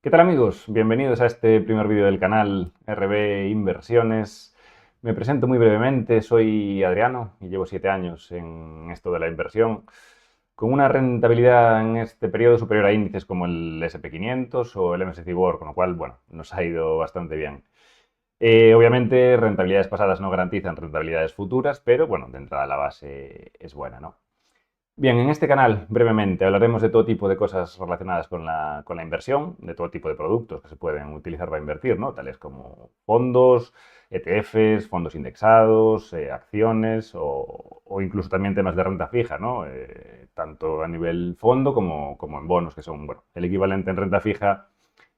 ¿Qué tal amigos? Bienvenidos a este primer vídeo del canal RB Inversiones. Me presento muy brevemente, soy Adriano y llevo 7 años en esto de la inversión, con una rentabilidad en este periodo superior a índices como el SP 500 o el MSCI World, con lo cual, bueno, nos ha ido bastante bien. Obviamente, rentabilidades pasadas no garantizan rentabilidades futuras, pero bueno, de entrada la base es buena, ¿no? Bien, en este canal, brevemente, hablaremos de todo tipo de cosas relacionadas con la inversión, de todo tipo de productos que se pueden utilizar para invertir, ¿no? Tales como fondos, ETFs, fondos indexados, acciones o incluso también temas de renta fija, ¿no? Tanto a nivel fondo como en bonos, que son, bueno, el equivalente en renta fija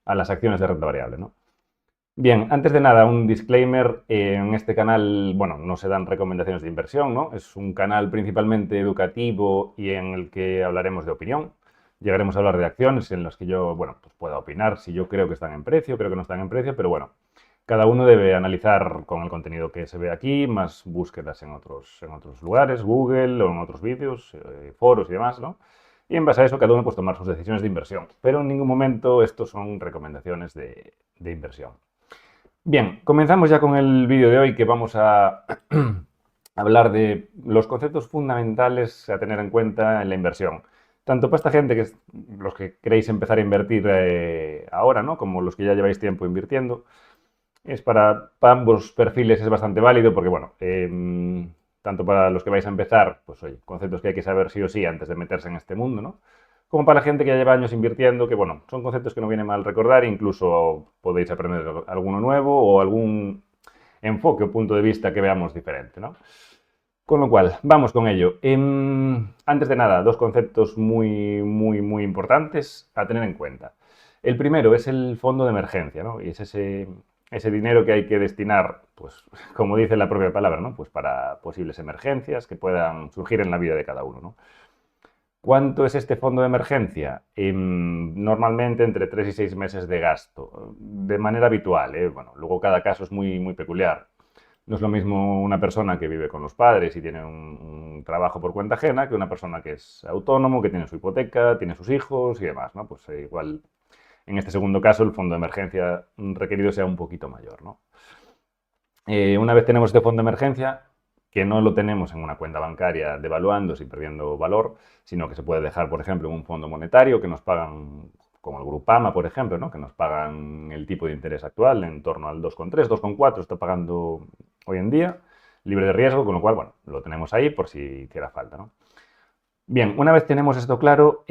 a las acciones de renta variable, ¿no? Bien, antes de nada, un disclaimer. En este canal, bueno, no se dan recomendaciones de inversión, ¿no? Es un canal principalmente educativo y en el que hablaremos de opinión. Llegaremos a hablar de acciones en las que yo, bueno, pues pueda opinar si yo creo que están en precio, creo que no están en precio, pero bueno, cada uno debe analizar con el contenido que se ve aquí, más búsquedas en otros lugares, Google o en otros vídeos, foros y demás, ¿no? Y en base a eso, cada uno puede tomar sus decisiones de inversión. Pero en ningún momento estos son recomendaciones de inversión. Bien, comenzamos ya con el vídeo de hoy que vamos a hablar de los conceptos fundamentales a tener en cuenta en la inversión. Tanto para esta gente, que es los que queréis empezar a invertir ahora, ¿no? Como los que ya lleváis tiempo invirtiendo. Es para ambos perfiles es bastante válido porque, bueno, tanto para los que vais a empezar, pues oye, conceptos que hay que saber sí o sí antes de meterse en este mundo, ¿no? Como para la gente que ya lleva años invirtiendo, que bueno, son conceptos que no viene mal recordar, incluso podéis aprender alguno nuevo o algún enfoque o punto de vista que veamos diferente, ¿no? Con lo cual, vamos con ello. Antes de nada, dos conceptos muy importantes a tener en cuenta. El primero es el fondo de emergencia, ¿no? Y es ese dinero que hay que destinar, pues, como dice la propia palabra, ¿no? Pues para posibles emergencias que puedan surgir en la vida de cada uno, ¿no? ¿Cuánto es este fondo de emergencia? Normalmente entre 3 y 6 meses de gasto, de manera habitual, ¿eh? Bueno, luego cada caso es muy peculiar. No es lo mismo una persona que vive con los padres y tiene un trabajo por cuenta ajena que una persona que es autónomo, que tiene su hipoteca, tiene sus hijos y demás, ¿no? Pues igual en este segundo caso el fondo de emergencia requerido sea un poquito mayor, ¿no? Una vez tenemos este fondo de emergencia, que no lo tenemos en una cuenta bancaria devaluándose y perdiendo valor, sino que se puede dejar, por ejemplo, en un fondo monetario que nos pagan, como el Grupama, por ejemplo, ¿no? Que nos pagan el tipo de interés actual en torno al 2,3, 2,4 está pagando hoy en día, libre de riesgo, con lo cual, bueno, lo tenemos ahí por si hiciera falta, ¿no? Bien, una vez tenemos esto claro,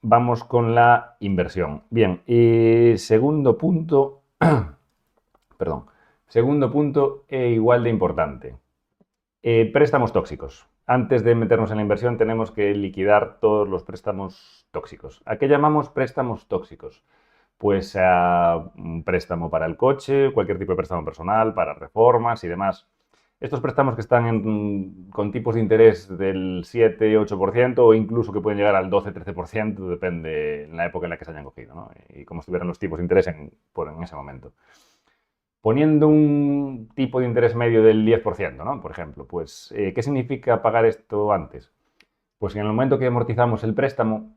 vamos con la inversión. Bien, y segundo punto, perdón, segundo punto igual de importante. Préstamos tóxicos. Antes de meternos en la inversión tenemos que liquidar todos los préstamos tóxicos. ¿A qué llamamos préstamos tóxicos? Pues a un préstamo para el coche, cualquier tipo de préstamo personal, para reformas y demás. Estos préstamos que están con tipos de interés del 7-8% o incluso que pueden llegar al 12-13%, depende en la época en la que se hayan cogido, ¿no? Y cómo estuvieran los tipos de interés en ese momento. Poniendo un tipo de interés medio del 10%, ¿no? Por ejemplo, pues, ¿qué significa pagar esto antes? Pues en el momento que amortizamos el préstamo,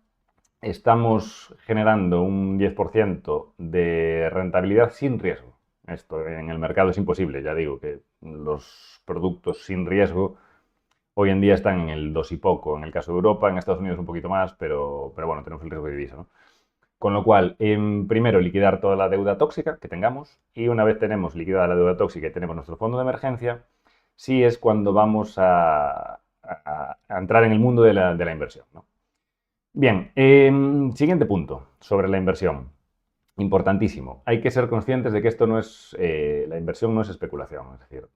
estamos generando un 10% de rentabilidad sin riesgo. Esto en el mercado es imposible, ya digo que los productos sin riesgo hoy en día están en el 2 y poco. En el caso de Europa, en Estados Unidos un poquito más, pero bueno, tenemos el riesgo de divisa, ¿no? Con lo cual, primero liquidar toda la deuda tóxica que tengamos y una vez tenemos liquidada la deuda tóxica y tenemos nuestro fondo de emergencia, sí es cuando vamos a entrar en el mundo de la inversión, ¿no? Bien, siguiente punto sobre la inversión. Importantísimo. Hay que ser conscientes de que esto no es, la inversión no es especulación. Es decir,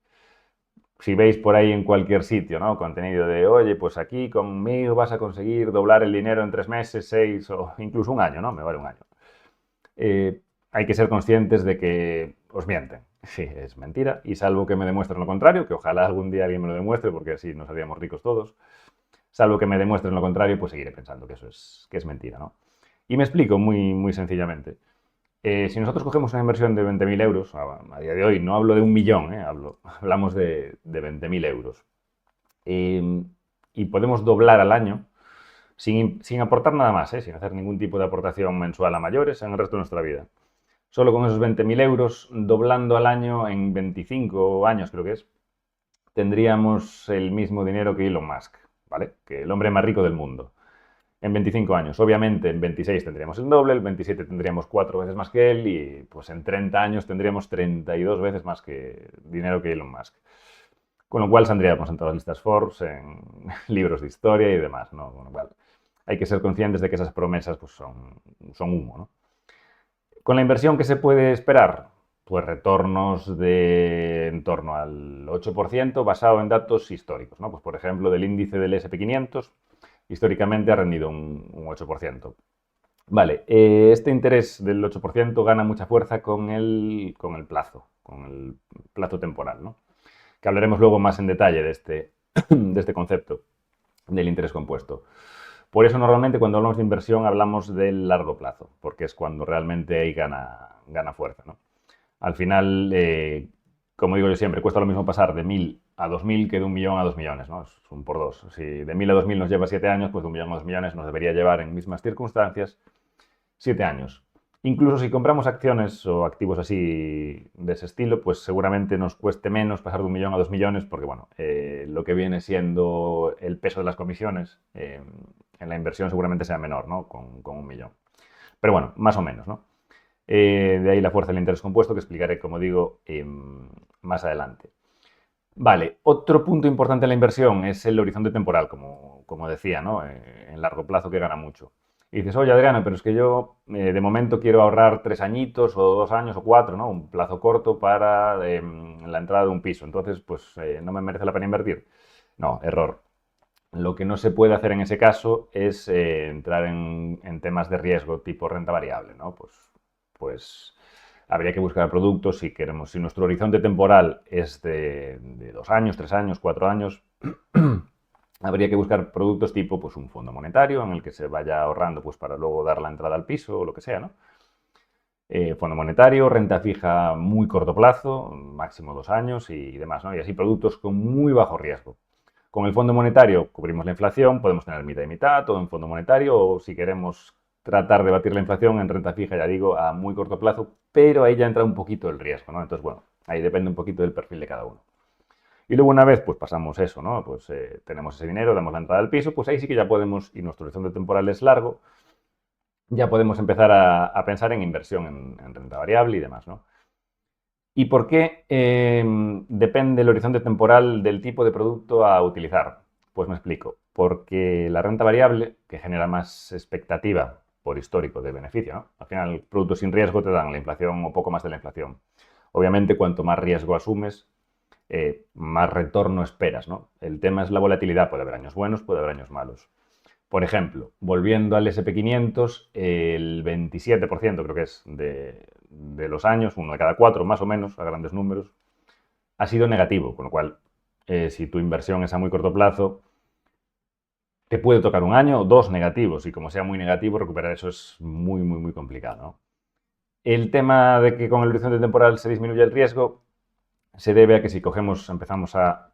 si veis por ahí en cualquier sitio, ¿no? Contenido de, oye, pues aquí conmigo vas a conseguir doblar el dinero en 3 meses, 6 o incluso un año, ¿no? Me vale un año. Hay que ser conscientes de que os mienten. Sí, es mentira. Y salvo que me demuestren lo contrario, que ojalá algún día alguien me lo demuestre, porque así nos haríamos ricos todos. Salvo que me demuestren lo contrario, pues seguiré pensando que es mentira, ¿no? Y me explico muy sencillamente. Si nosotros cogemos una inversión de 20.000 euros, a día de hoy no hablo de 1 millón, hablamos de 20.000 euros, y podemos doblar al año, sin aportar nada más, sin hacer ningún tipo de aportación mensual a mayores en el resto de nuestra vida. Solo con esos 20.000 euros, doblando al año en 25 años, creo que es, tendríamos el mismo dinero que Elon Musk, ¿vale? Que el hombre más rico del mundo. En 25 años. Obviamente en 26 tendríamos el doble, en 27 tendríamos 4 veces más que él y pues en 30 años tendríamos 32 veces más que dinero que Elon Musk. Con lo cual saldríamos en todas las listas Forbes, en libros de historia y demás, ¿no? Con lo cual hay que ser conscientes de que esas promesas pues, son humo, ¿no? Con la inversión, ¿qué se puede esperar? Pues retornos de en torno al 8% basado en datos históricos, ¿no? Pues por ejemplo, del índice del SP500, históricamente ha rendido un 8%. Vale, este interés del 8% gana mucha fuerza con el plazo temporal, ¿no? Que hablaremos luego más en detalle de este concepto del interés compuesto. Por eso normalmente cuando hablamos de inversión hablamos del largo plazo, porque es cuando realmente ahí gana fuerza, ¿no? Al final, como digo yo siempre, cuesta lo mismo pasar de 1.000 a 2.000 que de 1.000.000 a 2 millones, ¿no? Es un por dos. Si de 1.000 a 2.000 nos lleva 7 años, pues de 1.000.000 a 2 millones nos debería llevar en mismas circunstancias 7 años. Incluso si compramos acciones o activos así de ese estilo, pues seguramente nos cueste menos pasar de 1.000.000 a 2 millones, porque bueno, lo que viene siendo el peso de las comisiones en la inversión seguramente sea menor, ¿no? Con 1.000.000. Pero bueno, más o menos, ¿no? De ahí la fuerza del interés compuesto que explicaré, como digo, más adelante. Vale, otro punto importante en la inversión es el horizonte temporal, como decía, ¿no? En largo plazo que gana mucho. Y dices, oye Adriano, pero es que yo de momento quiero ahorrar 3 añitos o 2 años o 4, ¿no? Un plazo corto para la entrada de un piso. Entonces, pues no me merece la pena invertir. No, error. Lo que no se puede hacer en ese caso es entrar en temas de riesgo tipo renta variable, ¿no? Pues habría que buscar productos si queremos, si nuestro horizonte temporal es de 2 años, 3 años, 4 años, habría que buscar productos tipo pues, un fondo monetario en el que se vaya ahorrando pues, para luego dar la entrada al piso o lo que sea, ¿no? Fondo monetario, renta fija muy corto plazo, máximo 2 años y demás, ¿no? Y así productos con muy bajo riesgo. Con el fondo monetario cubrimos la inflación, podemos tener mitad y mitad, todo en fondo monetario, o si queremos tratar de batir la inflación en renta fija, ya digo, a muy corto plazo, pero ahí ya entra un poquito el riesgo, ¿no? Entonces, bueno, ahí depende un poquito del perfil de cada uno. Y luego una vez, pues pasamos eso, ¿no? Pues tenemos ese dinero, damos la entrada al piso, pues ahí sí que ya podemos, y nuestro horizonte temporal es largo, ya podemos empezar a pensar en inversión en renta variable y demás, ¿no? ¿Y por qué depende el horizonte temporal del tipo de producto a utilizar? Pues me explico. Porque la renta variable, que genera más expectativa por histórico de beneficio, ¿no? Al final, productos sin riesgo te dan la inflación o poco más de la inflación. Obviamente, cuanto más riesgo asumes, más retorno esperas, ¿no? El tema es la volatilidad. Puede haber años buenos, puede haber años malos. Por ejemplo, volviendo al SP500, el 27% creo que es de los años, uno de cada 4 más o menos, a grandes números, ha sido negativo, con lo cual, si tu inversión es a muy corto plazo, te puede tocar un año o 2 negativos, y como sea muy negativo, recuperar eso es muy, muy, muy complicado, ¿no? El tema de que con el horizonte temporal se disminuye el riesgo se debe a que si empezamos a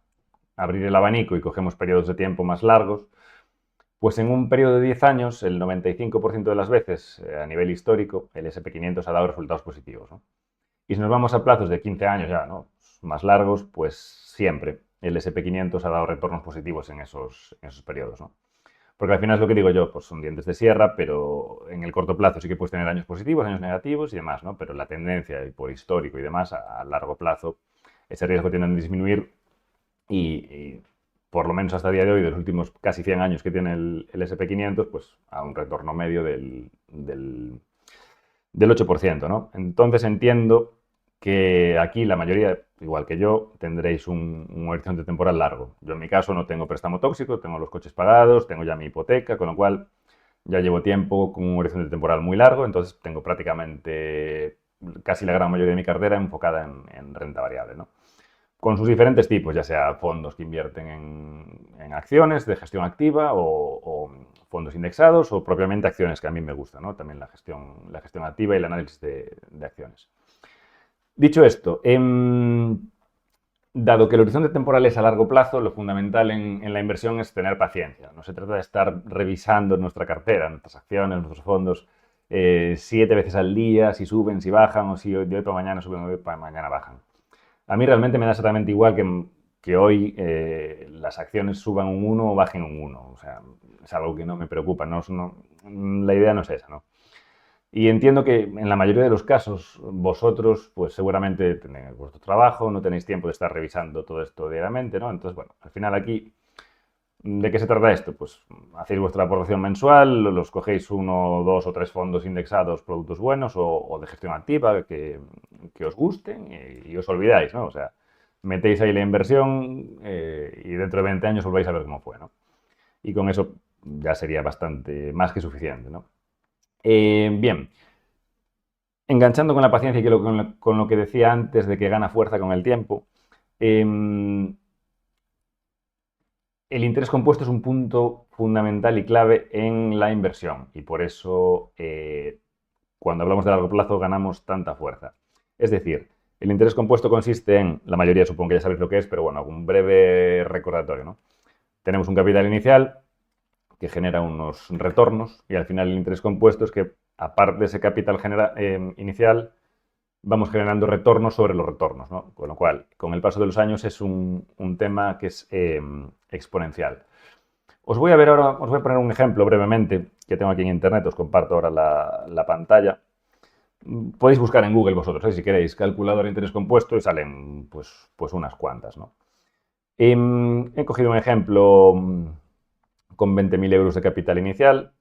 abrir el abanico y cogemos periodos de tiempo más largos, pues en un periodo de 10 años, el 95% de las veces, a nivel histórico, el SP500 ha dado resultados positivos, ¿no? Y si nos vamos a plazos de 15 años ya, ¿no? Más largos, pues siempre el SP500 ha dado retornos positivos en esos periodos, ¿no? Porque al final es lo que digo yo, pues son dientes de sierra, pero en el corto plazo sí que puedes tener años positivos, años negativos y demás, ¿no? Pero la tendencia, y por histórico y demás, a largo plazo, ese riesgo tiende a disminuir y por lo menos hasta el día de hoy, de los últimos casi 100 años que tiene el SP500, pues a un retorno medio del 8%, ¿no? Entonces entiendo que aquí la mayoría, igual que yo, tendréis un horizonte temporal largo. Yo en mi caso no tengo préstamo tóxico, tengo los coches pagados, tengo ya mi hipoteca, con lo cual ya llevo tiempo con un horizonte temporal muy largo, entonces tengo prácticamente casi la gran mayoría de mi cartera enfocada en renta variable, ¿no? Con sus diferentes tipos, ya sea fondos que invierten en acciones de gestión activa o fondos indexados o propiamente acciones que a mí me gustan, ¿no? También la gestión activa y el análisis de acciones. Dicho esto, Dado que el horizonte temporal es a largo plazo, lo fundamental en la inversión es tener paciencia. No se trata de estar revisando nuestra cartera, nuestras acciones, nuestros fondos, 7 veces al día, si suben, si bajan, o si de hoy para mañana suben, o de hoy para mañana bajan. A mí realmente me da exactamente igual que hoy las acciones suban un 1 o bajen un 1. O sea, es algo que no me preocupa. La idea no es esa, ¿no? Y entiendo que en la mayoría de los casos vosotros, pues seguramente tenéis vuestro trabajo, no tenéis tiempo de estar revisando todo esto diariamente, ¿no? Entonces, bueno, al final aquí, ¿de qué se trata esto? Pues hacéis vuestra aportación mensual, los cogéis uno, dos o tres fondos indexados, productos buenos o de gestión activa que os gusten y os olvidáis, ¿no? O sea, metéis ahí la inversión y dentro de 20 años volvéis a ver cómo fue, ¿no? Y con eso ya sería bastante más que suficiente, ¿no? Bien, enganchando con la paciencia y con lo que decía antes de que gana fuerza con el tiempo, em, el interés compuesto es un punto fundamental y clave en la inversión y por eso cuando hablamos de largo plazo ganamos tanta fuerza. Es decir, el interés compuesto consiste en, la mayoría supongo que ya sabéis lo que es, pero bueno, un breve recordatorio, ¿no? Tenemos un capital inicial que genera unos retornos y al final el interés compuesto es que aparte de ese capital inicial vamos generando retornos sobre los retornos, ¿no? Con lo cual, con el paso de los años es un tema que es exponencial. Os voy a poner un ejemplo brevemente que tengo aquí en internet, os comparto ahora la pantalla. Podéis buscar en Google vosotros, si queréis, calculador de interés compuesto y salen pues unas cuantas, ¿no? He cogido un ejemplo con 20.000 euros de capital inicial,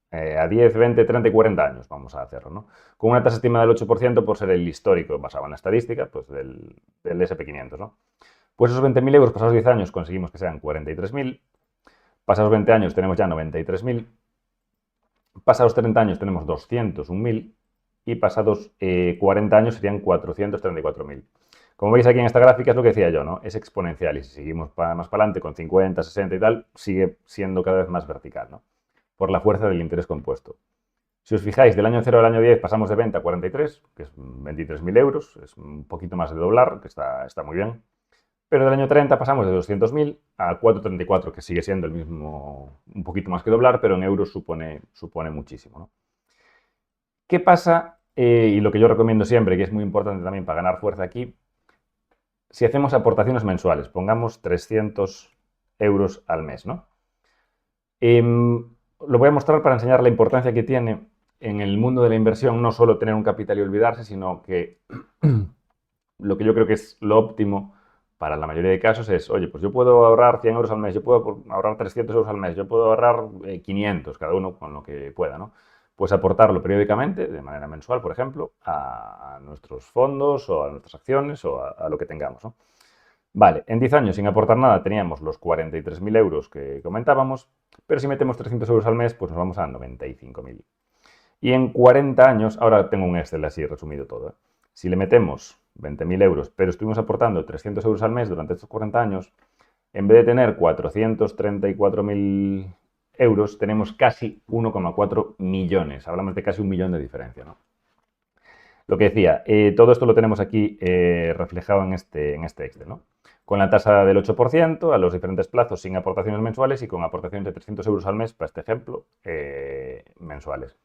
a 10, 20, 30 y 40 años vamos a hacerlo, ¿no? Con una tasa estimada del 8% por ser el histórico basado en la estadística pues del SP500, ¿no? Pues esos 20.000 euros pasados 10 años conseguimos que sean 43.000, pasados 20 años tenemos ya 93.000, pasados 30 años tenemos 201.000 y pasados 40 años serían 434.000. Como veis aquí en esta gráfica es lo que decía yo, ¿no? Es exponencial y si seguimos más para adelante con 50, 60 y tal, sigue siendo cada vez más vertical, ¿no? Por la fuerza del interés compuesto. Si os fijáis, del año 0 al año 10 pasamos de 20 a 43, que es 23.000 euros, es un poquito más de doblar, que está muy bien. Pero del año 30 pasamos de 200.000 a 434, que sigue siendo el mismo, un poquito más que doblar, pero en euros supone muchísimo, ¿no? ¿Qué pasa? Y lo que yo recomiendo siempre, que es muy importante también para ganar fuerza aquí, si hacemos aportaciones mensuales, pongamos 300 euros al mes, ¿no? Lo voy a mostrar para enseñar la importancia que tiene en el mundo de la inversión no solo tener un capital y olvidarse, sino que lo que yo creo que es lo óptimo para la mayoría de casos es, oye, pues yo puedo ahorrar 100 euros al mes, yo puedo ahorrar 300 euros al mes, yo puedo ahorrar 500, cada uno con lo que pueda, ¿no? Pues aportarlo periódicamente, de manera mensual, por ejemplo, a nuestros fondos o a nuestras acciones o a lo que tengamos, ¿no? Vale, en 10 años sin aportar nada teníamos los 43.000 euros que comentábamos, pero si metemos 300 euros al mes, pues nos vamos a 95.000. Y en 40 años, ahora tengo un Excel así resumido todo, ¿eh? Si le metemos 20.000 euros, pero estuvimos aportando 300 euros al mes durante estos 40 años, en vez de tener 434.000 euros, tenemos casi 1,4 millones. Hablamos de casi 1 millón de diferencia, ¿no? Lo que decía, todo esto lo tenemos aquí reflejado en este Excel, ¿no? Con la tasa del 8% a los diferentes plazos sin aportaciones mensuales y con aportaciones de 300 euros al mes, para este ejemplo, mensuales.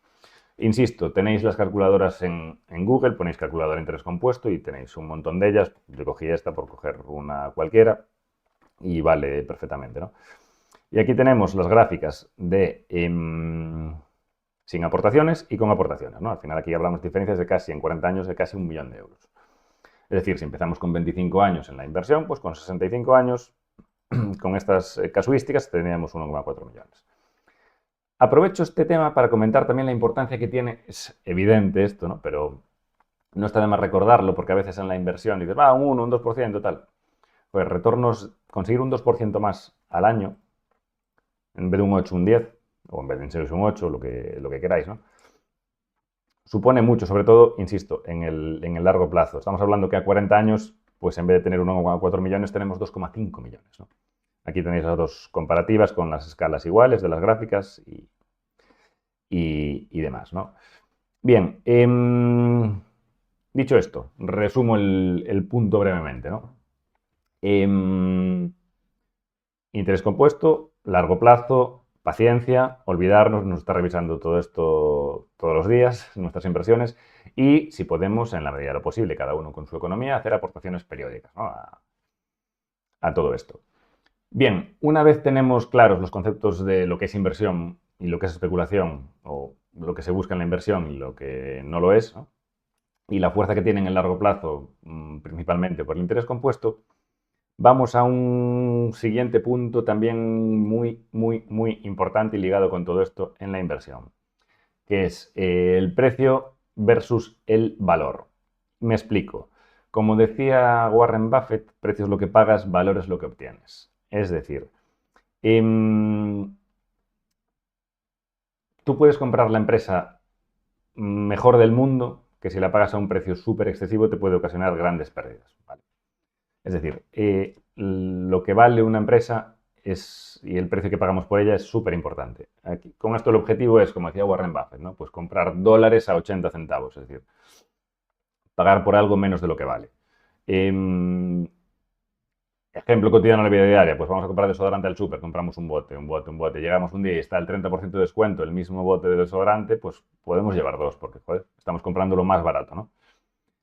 Insisto, tenéis las calculadoras en Google, ponéis calculadora de interés compuesto y tenéis un montón de ellas. Yo cogí esta por coger una cualquiera y vale perfectamente, ¿no? Y aquí tenemos las gráficas de sin aportaciones y con aportaciones, ¿no? Al final aquí hablamos de diferencias de casi, en 40 años, de casi 1 millón de euros. Es decir, si empezamos con 25 años en la inversión, pues con 65 años, con estas casuísticas, tendríamos 1,4 millones. Aprovecho este tema para comentar también la importancia que tiene, es evidente esto, ¿no? Pero no está de más recordarlo porque a veces en la inversión dices, va, un 1, un 2%, tal. Pues retornos, conseguir un 2% más al año, en vez de un 8, un 10, o en vez de un 6, un 8, lo que queráis, ¿no? Supone mucho, sobre todo, insisto, en el largo plazo. Estamos hablando que a 40 años, pues en vez de tener 1,4 millones, tenemos 2,5 millones, ¿no? Aquí tenéis las dos comparativas con las escalas iguales de las gráficas y demás, ¿no? Bien, dicho esto, resumo el punto brevemente, ¿no? Interés compuesto, largo plazo, paciencia, olvidarnos, nos está revisando todo esto todos los días, nuestras inversiones, y si podemos, en la medida de lo posible, cada uno con su economía, hacer aportaciones periódicas, ¿no? a todo esto. Bien, una vez tenemos claros los conceptos de lo que es inversión y lo que es especulación, o lo que se busca en la inversión y lo que no lo es, ¿no? Y la fuerza que tienen en el largo plazo, principalmente por el interés compuesto, vamos a un siguiente punto también muy importante y ligado con todo esto en la inversión, que es el precio versus el valor. Me explico. Como decía Warren Buffett, precio es lo que pagas, valor es lo que obtienes. Es decir, tú puedes comprar la empresa mejor del mundo, que si la pagas a un precio súper excesivo te puede ocasionar grandes pérdidas. ¿Vale? Es decir, lo que vale una empresa y el precio que pagamos por ella es súper importante. Con esto el objetivo es, como decía Warren Buffett, ¿no? Pues comprar dólares a 80 centavos, es decir, pagar por algo menos de lo que vale. Ejemplo cotidiano de la vida diaria, pues vamos a comprar desodorante al súper, compramos un bote. Llegamos un día y está el 30% de descuento, el mismo bote de desodorante, pues podemos llevar dos, porque joder, estamos comprando lo más barato, ¿no?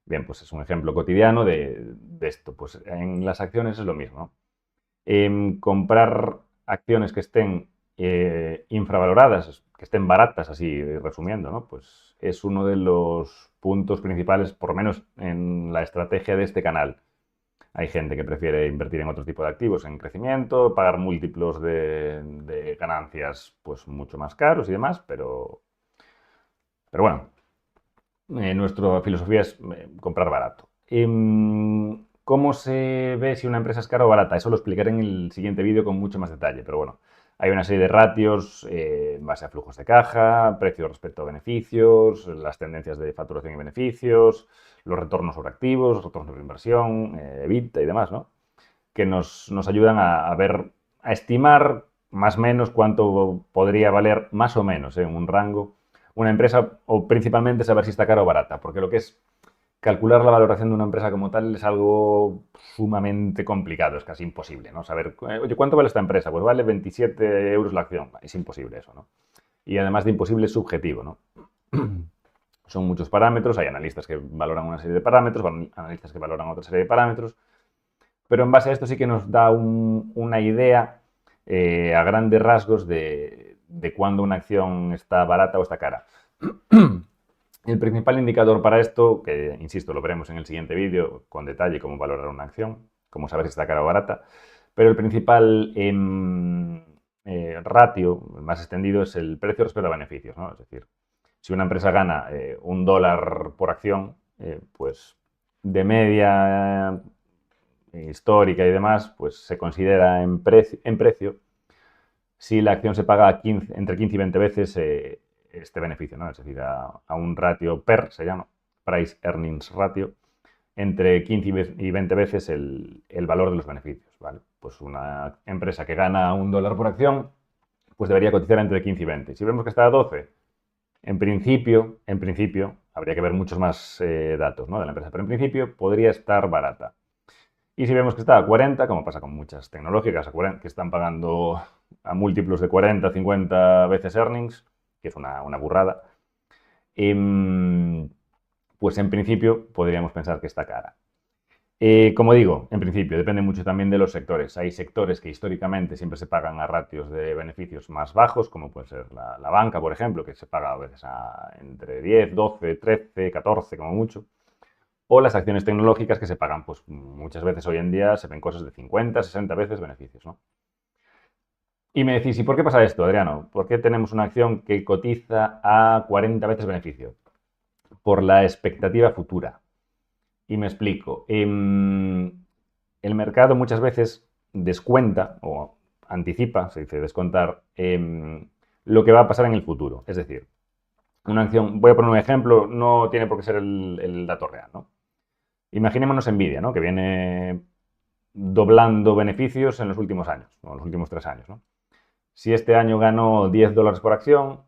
Bien, pues es un ejemplo cotidiano de esto. Pues en las acciones es lo mismo. Comprar acciones que estén infravaloradas, que estén baratas, así resumiendo, ¿no? Pues es uno de los puntos principales, por lo menos en la estrategia de este canal. Hay gente que prefiere invertir en otro tipo de activos, en crecimiento, pagar múltiplos de ganancias pues mucho más caros y demás, pero bueno, nuestra filosofía es comprar barato. ¿Cómo se ve si una empresa es cara o barata? Eso lo explicaré en el siguiente vídeo con mucho más detalle, pero bueno, hay una serie de ratios en base a flujos de caja, precios respecto a beneficios, las tendencias de facturación y beneficios, los retornos sobre activos, retornos sobre inversión, EBITDA y demás, ¿no? Que nos ayudan a ver, a estimar más o menos cuánto podría valer más o menos en un rango una empresa, o principalmente saber si está cara o barata, porque lo que es calcular la valoración de una empresa como tal es algo sumamente complicado, es casi imposible, ¿no? Saber, oye, ¿cuánto vale esta empresa? Pues vale 27 euros la acción. Es imposible eso, ¿no? Y además de imposible, es subjetivo, ¿no? Son muchos parámetros, hay analistas que valoran una serie de parámetros, analistas que valoran otra serie de parámetros, pero en base a esto sí que nos da una idea a grandes rasgos de cuándo una acción está barata o está cara. El principal indicador para esto, que insisto, lo veremos en el siguiente vídeo con detalle cómo valorar una acción, cómo saber si está cara o barata, pero el principal ratio más extendido es el precio respecto a beneficios, ¿no? Es decir, si una empresa gana $1 por acción, pues de media histórica y demás, pues se considera en precio si la acción se paga entre 15 y 20 veces este beneficio, ¿no? Es decir, a un ratio PER, se llama, Price Earnings Ratio, entre 15 y 20 veces el valor de los beneficios, ¿vale? Pues una empresa que gana $1 por acción, pues debería cotizar entre 15 y 20. Si vemos que está a 12, en principio, habría que ver muchos más datos, ¿no? De la empresa, pero en principio podría estar barata. Y si vemos que está a 40, como pasa con muchas tecnológicas, que están pagando a múltiplos de 40, 50 veces earnings, que es una burrada, pues en principio podríamos pensar que está cara. Como digo, en principio, depende mucho también de los sectores. Hay sectores que históricamente siempre se pagan a ratios de beneficios más bajos, como puede ser la banca, por ejemplo, que se paga a veces entre 10, 12, 13, 14, como mucho. O las acciones tecnológicas que se pagan, pues muchas veces hoy en día se ven cosas de 50, 60 veces beneficios, ¿no? Y me decís, ¿y por qué pasa esto, Adriano? ¿Por qué tenemos una acción que cotiza a 40 veces beneficio? Por la expectativa futura. Y me explico. El mercado muchas veces descuenta o anticipa, se dice descontar, lo que va a pasar en el futuro. Es decir, una acción, voy a poner un ejemplo, no tiene por qué ser el dato real, ¿no? Imaginémonos Nvidia, ¿no? Que viene doblando beneficios en los últimos años, o en los últimos 3 años, ¿no? Si este año ganó $10 por acción,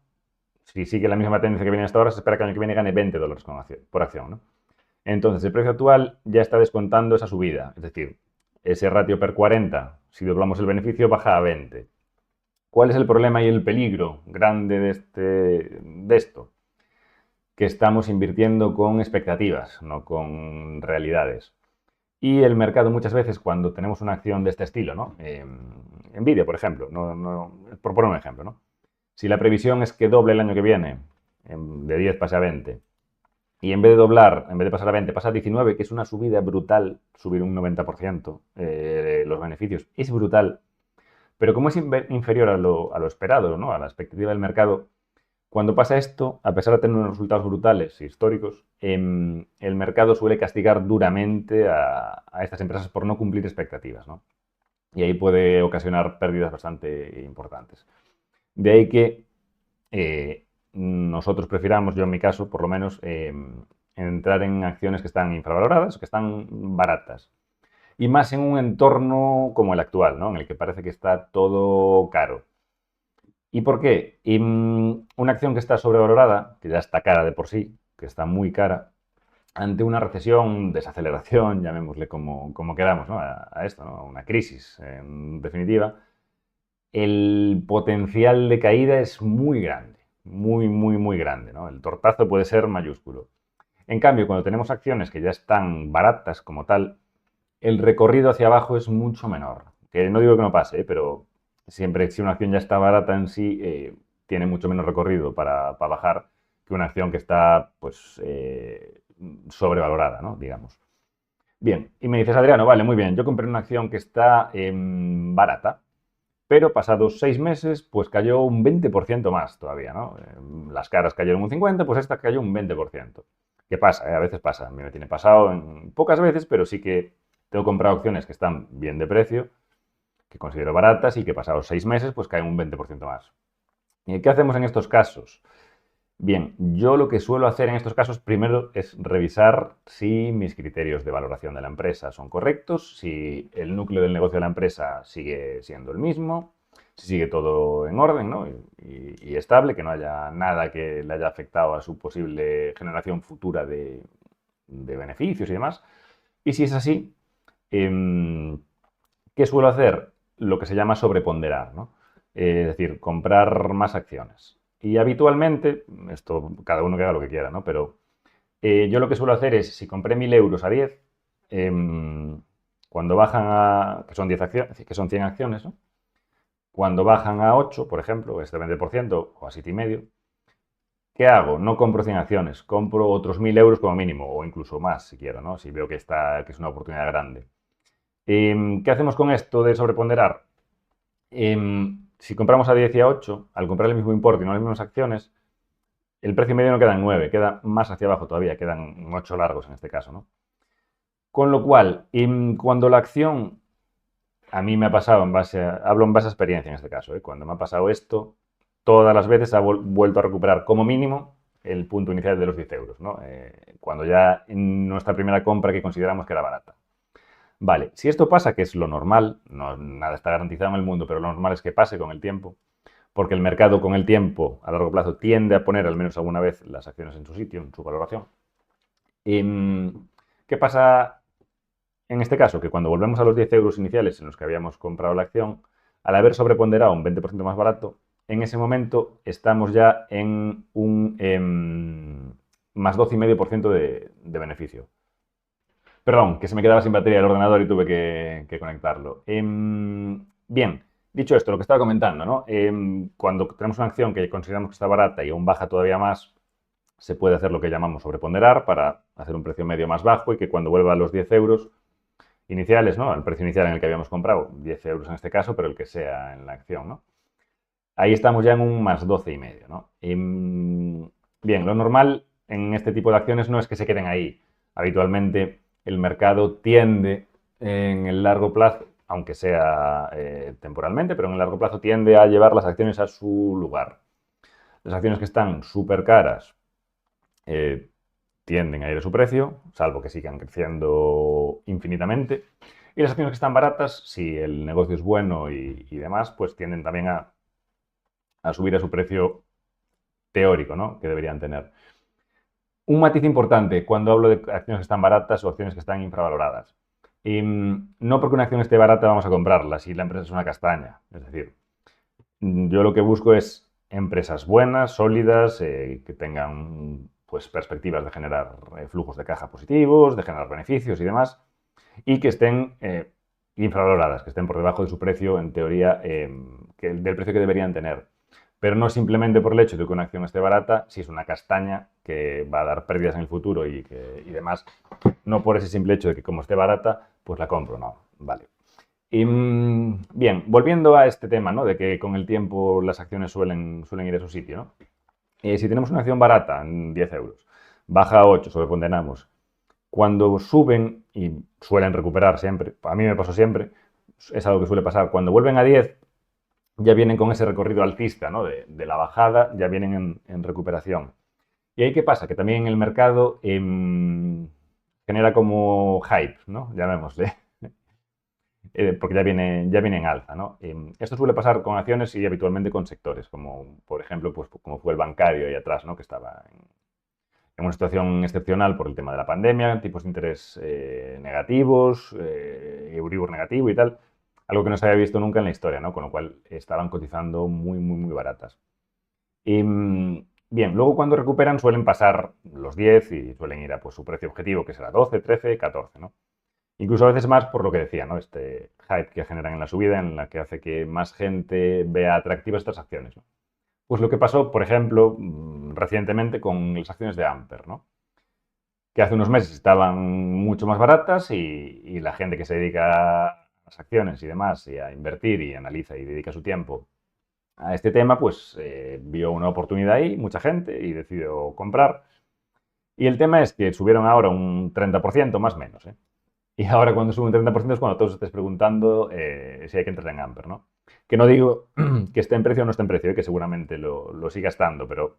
si sigue la misma tendencia que viene hasta ahora, se espera que el año que viene gane $20 por acción, ¿no? Entonces, el precio actual ya está descontando esa subida. Es decir, ese ratio per 40, si doblamos el beneficio, baja a 20. ¿Cuál es el problema y el peligro grande de esto? Que estamos invirtiendo con expectativas, no con realidades. Y el mercado muchas veces, cuando tenemos una acción de este estilo, ¿no? Nvidia, por ejemplo, por poner un ejemplo, ¿no? Si la previsión es que doble el año que viene, de 10 pase a 20, y en vez de doblar, en vez de pasar a 20, pasa a 19, que es una subida brutal, subir un 90% los beneficios, es brutal. Pero como es inferior a lo esperado, ¿no? A la expectativa del mercado, cuando pasa esto, a pesar de tener unos resultados brutales históricos, el mercado suele castigar duramente a estas empresas por no cumplir expectativas, ¿no? Y ahí puede ocasionar pérdidas bastante importantes. De ahí que nosotros prefiramos, yo en mi caso, por lo menos, entrar en acciones que están infravaloradas, que están baratas. Y más en un entorno como el actual, ¿no? En el que parece que está todo caro. ¿Y por qué? Una acción que está sobrevalorada, que ya está cara de por sí, que está muy cara, ante una recesión, desaceleración, llamémosle como queramos, ¿no? A esto, ¿no? A una crisis, en definitiva, el potencial de caída es muy grande, muy, muy, muy grande, ¿no? El tortazo puede ser mayúsculo. En cambio, cuando tenemos acciones que ya están baratas como tal, el recorrido hacia abajo es mucho menor. Que no digo que no pase, pero siempre si una acción ya está barata en sí, tiene mucho menos recorrido para bajar que una acción que está pues sobrevalorada, ¿no? Digamos. Bien, y me dices, Adriano, vale, muy bien, yo compré una acción que está barata, pero pasados 6 meses, pues cayó un 20% más todavía, ¿no? Las caras cayeron un 50%, pues esta cayó un 20%. ¿Qué pasa? A veces pasa, a mí me tiene pasado en pocas veces, pero sí que tengo comprado acciones que están bien de precio, que considero baratas y que pasados 6 meses, pues caen un 20% más. ¿Y qué hacemos en estos casos? Bien, yo lo que suelo hacer en estos casos primero es revisar si mis criterios de valoración de la empresa son correctos, si el núcleo del negocio de la empresa sigue siendo el mismo, si sigue todo en orden, ¿no? y estable, que no haya nada que le haya afectado a su posible generación futura de beneficios y demás. Y si es así, ¿qué suelo hacer? Lo que se llama sobreponderar, ¿no? Es decir, comprar más acciones. Y habitualmente, esto cada uno que haga lo que quiera, ¿no? Pero yo lo que suelo hacer es, si compré 1.000 euros a 10, cuando bajan a, que son 10 acciones, que son 100 acciones, ¿no? Cuando bajan a 8, por ejemplo, este 20% o a 7,5, ¿qué hago? No compro 100 acciones, compro otros 1.000 euros como mínimo, o incluso más si quiero, ¿no? Si veo que es una oportunidad grande. ¿Qué hacemos con esto de sobreponderar? Si compramos a 10 y a 8, al comprar el mismo importe y no las mismas acciones, el precio medio no queda en 9, queda más hacia abajo todavía, quedan 8 largos en este caso, ¿no? Con lo cual, cuando la acción, a mí me ha pasado hablo en base a experiencia en este caso, cuando me ha pasado esto, todas las veces ha vuelto a recuperar como mínimo el punto inicial de los 10 euros, ¿no? Cuando ya en nuestra primera compra que consideramos que era barata. Vale, si esto pasa, que es lo normal, no, nada está garantizado en el mundo, pero lo normal es que pase con el tiempo, porque el mercado con el tiempo, a largo plazo, tiende a poner al menos alguna vez las acciones en su sitio, en su valoración. ¿Qué pasa en este caso? Que cuando volvemos a los 10 euros iniciales en los que habíamos comprado la acción, al haber sobreponderado un 20% más barato, en ese momento estamos ya en un más 12,5% de beneficio. Perdón, que se me quedaba sin batería el ordenador y tuve que conectarlo. Bien, dicho esto, lo que estaba comentando, ¿no? Cuando tenemos una acción que consideramos que está barata y aún baja todavía más, se puede hacer lo que llamamos sobreponderar para hacer un precio medio más bajo y que cuando vuelva a los 10 euros iniciales, ¿no? Al precio inicial en el que habíamos comprado, 10 euros en este caso, pero el que sea en la acción, ¿no? Ahí estamos ya en un más 12,5, ¿no? Bien, lo normal en este tipo de acciones no es que se queden ahí. Habitualmente el mercado tiende en el largo plazo, aunque sea temporalmente, pero en el largo plazo tiende a llevar las acciones a su lugar. Las acciones que están súper caras tienden a ir a su precio, salvo que sigan creciendo infinitamente. Y las acciones que están baratas, si el negocio es bueno y demás, pues tienden también a subir a su precio teórico, ¿no? Que deberían tener. Un matiz importante cuando hablo de acciones que están baratas o acciones que están infravaloradas. No porque una acción esté barata vamos a comprarla, si la empresa es una castaña. Es decir, yo lo que busco es empresas buenas, sólidas, que tengan pues, perspectivas de generar flujos de caja positivos, de generar beneficios y demás, y que estén infravaloradas, que estén por debajo de su precio, en teoría, del precio que deberían tener. Pero no simplemente por el hecho de que una acción esté barata, si es una castaña que va a dar pérdidas en el futuro y demás, no por ese simple hecho de que como esté barata, pues la compro, no, vale. Y, bien, volviendo a este tema, ¿no? De que con el tiempo las acciones suelen ir a su sitio, ¿no? Si tenemos una acción barata, en 10 euros, baja a 8, sobreponderamos, cuando suben, y suelen recuperar siempre, a mí me pasó siempre, es algo que suele pasar, cuando vuelven a 10, ya vienen con ese recorrido alcista, ¿no? De la bajada, ya vienen en recuperación. ¿Y ahí qué pasa? Que también el mercado genera como hype, ¿no? Llamémosle. Porque ya viene en alza, ¿no? Esto suele pasar con acciones y habitualmente con sectores, como por ejemplo, pues como fue el bancario ahí atrás, ¿no? Que estaba en una situación excepcional por el tema de la pandemia, tipos de interés negativos, Euribor negativo y tal, algo que no se había visto nunca en la historia, ¿no? Con lo cual estaban cotizando muy baratas. Y, bien, luego cuando recuperan suelen pasar los 10 y suelen ir a pues, su precio objetivo, que será 12, 13, 14, ¿no? Incluso a veces más por lo que decía, ¿no? Este hype que generan en la subida, en la que hace que más gente vea atractivas estas acciones, ¿no? Pues lo que pasó, por ejemplo, recientemente con las acciones de Amper, ¿no? Que hace unos meses estaban mucho más baratas y la gente que se dedica a las acciones y demás, y a invertir y analiza y dedica su tiempo a este tema, pues vio una oportunidad ahí, mucha gente, y decidió comprar. Y el tema es que subieron ahora un 30%, más o menos, ¿eh? Y ahora cuando sube un 30% es cuando todos estés preguntando si hay que entrar en Amper, ¿no? Que no digo que esté en precio o no esté en precio, que seguramente lo siga estando, pero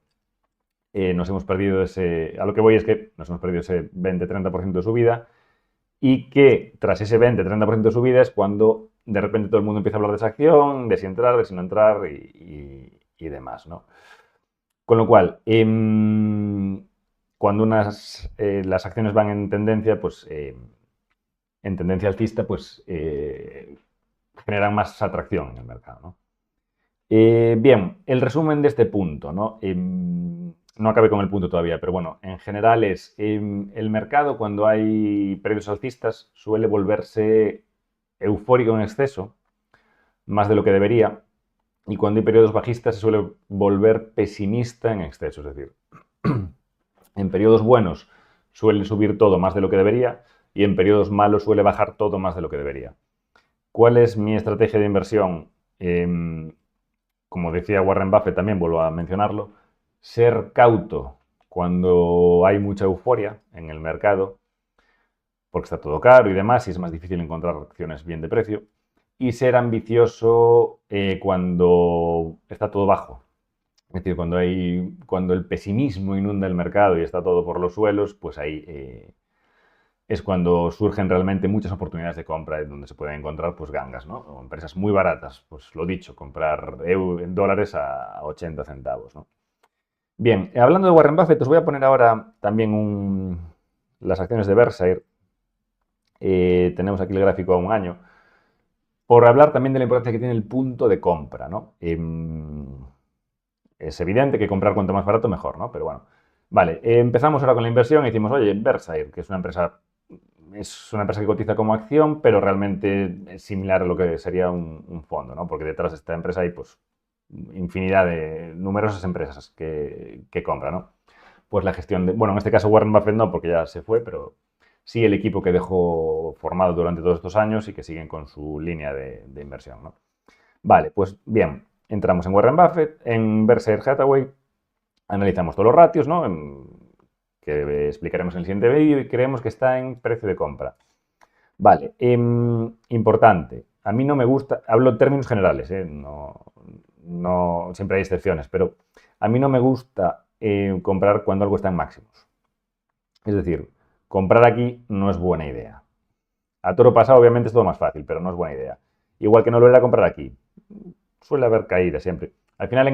nos hemos perdido ese... A lo que voy es que nos hemos perdido ese 20-30% de subida y que tras ese 20-30% de subida es cuando de repente todo el mundo empieza a hablar de esa acción, de si entrar, de si no entrar y demás, ¿no? Con lo cual, cuando las acciones van en tendencia, pues en tendencia alcista, pues generan más atracción en el mercado, ¿no? Bien, el resumen de este punto, ¿no? No acabé con el punto todavía, pero bueno, en general es el mercado cuando hay periodos alcistas suele volverse eufórico en exceso, más de lo que debería, y cuando hay periodos bajistas se suele volver pesimista en exceso, es decir, en periodos buenos suele subir todo más de lo que debería y en periodos malos suele bajar todo más de lo que debería. ¿Cuál es mi estrategia de inversión? Como decía Warren Buffett, también vuelvo a mencionarlo, ser cauto cuando hay mucha euforia en el mercado, porque está todo caro y demás, y es más difícil encontrar acciones bien de precio, y ser ambicioso cuando está todo bajo. Es decir, cuando el pesimismo inunda el mercado y está todo por los suelos, pues ahí es cuando surgen realmente muchas oportunidades de compra donde se pueden encontrar pues gangas, ¿no? O empresas muy baratas, pues lo dicho, comprar dólares a 80 centavos, ¿no? Bien, hablando de Warren Buffett, os voy a poner ahora también las acciones de Berkshire. Tenemos aquí el gráfico a un año. Por hablar también de la importancia que tiene el punto de compra, ¿no? Es evidente que comprar cuanto más barato mejor, ¿no? Pero bueno. Vale, empezamos ahora con la inversión y decimos, oye, Berkshire, que es una empresa que cotiza como acción, pero realmente es similar a lo que sería un fondo, ¿no? Porque detrás de esta empresa hay pues infinidad de numerosas empresas que compran, ¿no? Pues la gestión de, bueno, en este caso Warren Buffett no, porque ya se fue, pero sí el equipo que dejó formado durante todos estos años y que siguen con su línea de inversión, ¿no? Vale, pues bien, entramos en Warren Buffett, en Berkshire Hathaway, analizamos todos los ratios, ¿no? Que explicaremos en el siguiente vídeo y creemos que está en precio de compra. Vale, importante. A mí no me gusta, hablo en términos generales, no, siempre hay excepciones, pero a mí no me gusta comprar cuando algo está en máximos. Es decir, comprar aquí no es buena idea. A toro pasado, obviamente, es todo más fácil, pero no es buena idea. Igual que no lo era comprar aquí. Suele haber caída siempre. Al final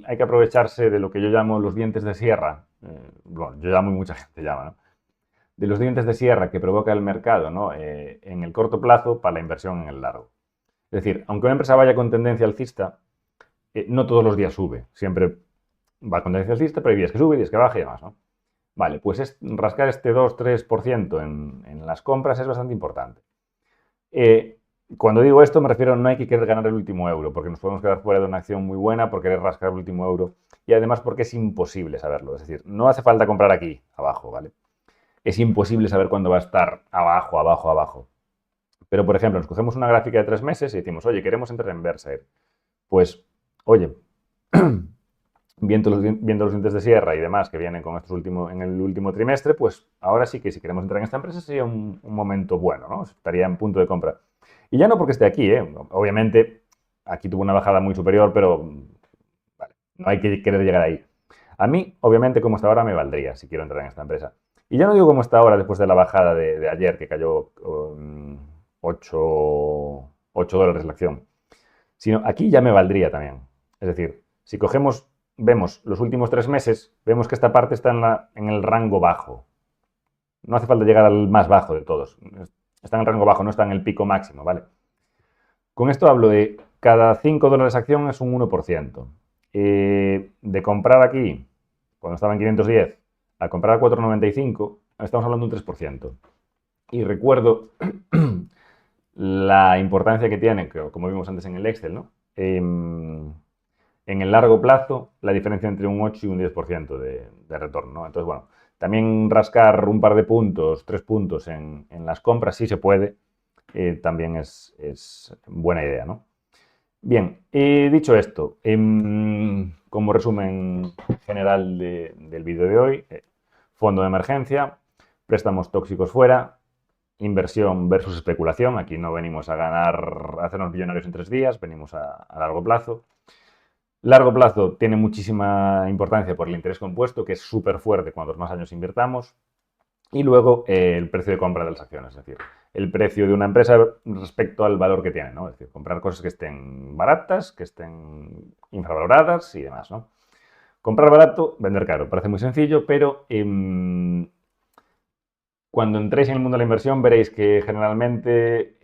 hay que aprovecharse de lo que yo llamo los dientes de sierra. Bueno, yo llamo y mucha gente llama, ¿no? de los dientes de sierra que provoca el mercado, ¿no? En el corto plazo para la inversión en el largo. Es decir, aunque una empresa vaya con tendencia alcista, no todos los días sube. Siempre va con tendencia alcista, pero hay días que sube, días que baja y demás, ¿no? Vale, pues rascar este 2-3% en las compras es bastante importante. Cuando digo esto me refiero, no hay que querer ganar el último euro, porque nos podemos quedar fuera de una acción muy buena por querer rascar el último euro y además porque es imposible saberlo. Es decir, no hace falta comprar aquí, abajo, ¿vale? Es imposible saber cuándo va a estar abajo, abajo, abajo. Pero, por ejemplo, nos cogemos una gráfica de 3 meses y decimos, oye, queremos entrar en Versailles. Pues, oye, viendo los dientes de sierra y demás que vienen con en el último trimestre, pues ahora sí que si queremos entrar en esta empresa sería un momento bueno, ¿no? Estaría en punto de compra. Y ya no porque esté aquí, ¿eh? Obviamente, aquí tuvo una bajada muy superior, pero vale, no hay que querer llegar ahí. A mí, obviamente, como está ahora, me valdría si quiero entrar en esta empresa. Y ya no digo cómo está ahora después de la bajada de ayer, que cayó 8 dólares la acción, sino aquí ya me valdría también. Es decir, si vemos los últimos 3 meses, vemos que esta parte está en el rango bajo. No hace falta llegar al más bajo de todos. Está en el rango bajo, no está en el pico máximo, ¿vale? Con esto hablo de cada 5 dólares acción es un 1%. De comprar aquí, cuando estaba en 510, a comprar a 4,95, estamos hablando de un 3%. Y recuerdo la importancia que tiene, como vimos antes en el Excel, ¿no? En el largo plazo, la diferencia entre un 8 y un 10% de retorno, ¿no? Entonces, bueno, también rascar un par de puntos, 3 puntos en las compras, sí se puede, también es buena idea, ¿no? Bien, dicho esto, como resumen general del vídeo de hoy, fondo de emergencia, préstamos tóxicos fuera, inversión versus especulación. Aquí no venimos a hacernos millonarios en 3 días, venimos a largo plazo. Largo plazo tiene muchísima importancia por el interés compuesto, que es súper fuerte cuantos más años invirtamos. Y luego el precio de compra de las acciones, es decir, el precio de una empresa respecto al valor que tiene, ¿no? Es decir, comprar cosas que estén baratas, que estén infravaloradas y demás, ¿no? Comprar barato, vender caro. Parece muy sencillo, pero cuando entréis en el mundo de la inversión veréis que generalmente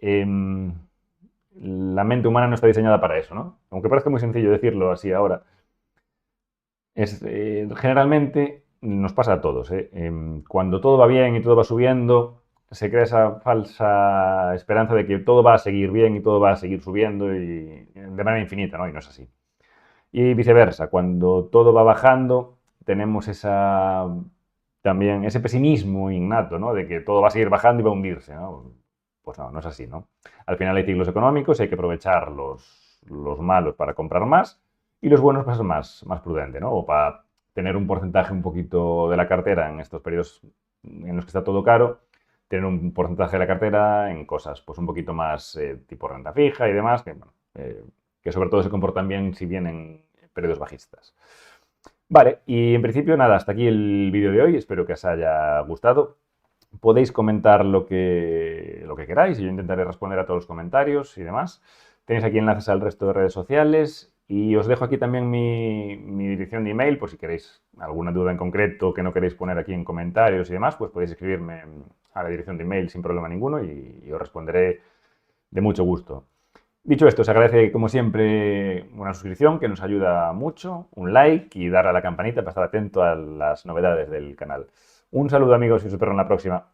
la mente humana no está diseñada para eso, ¿no? Aunque parezca muy sencillo decirlo así ahora, generalmente nos pasa a todos, ¿eh? Cuando todo va bien y todo va subiendo, se crea esa falsa esperanza de que todo va a seguir bien y todo va a seguir subiendo y de manera infinita, ¿no? Y no es así. Y viceversa, cuando todo va bajando, tenemos también ese pesimismo innato, ¿no? De que todo va a seguir bajando y va a hundirse, ¿no? Pues no, no es así, ¿no? Al final hay ciclos económicos, hay que aprovechar los malos para comprar más y los buenos para ser más prudente, ¿no? O para tener un porcentaje un poquito de la cartera en estos periodos en los que está todo caro, tener un porcentaje de la cartera en cosas pues un poquito más tipo renta fija y demás, que, bueno, que sobre todo se comportan bien si vienen periodos bajistas. Vale, y en principio nada, hasta aquí el vídeo de hoy, espero que os haya gustado. Podéis comentar lo que queráis y yo intentaré responder a todos los comentarios y demás. Tenéis aquí enlaces al resto de redes sociales y os dejo aquí también mi dirección de email por si queréis alguna duda en concreto que no queréis poner aquí en comentarios y demás, pues podéis escribirme a la dirección de email sin problema ninguno y os responderé de mucho gusto. Dicho esto, os agradece como siempre una suscripción que nos ayuda mucho, un like y dar a la campanita para estar atento a las novedades del canal. Un saludo amigos y os espero en la próxima.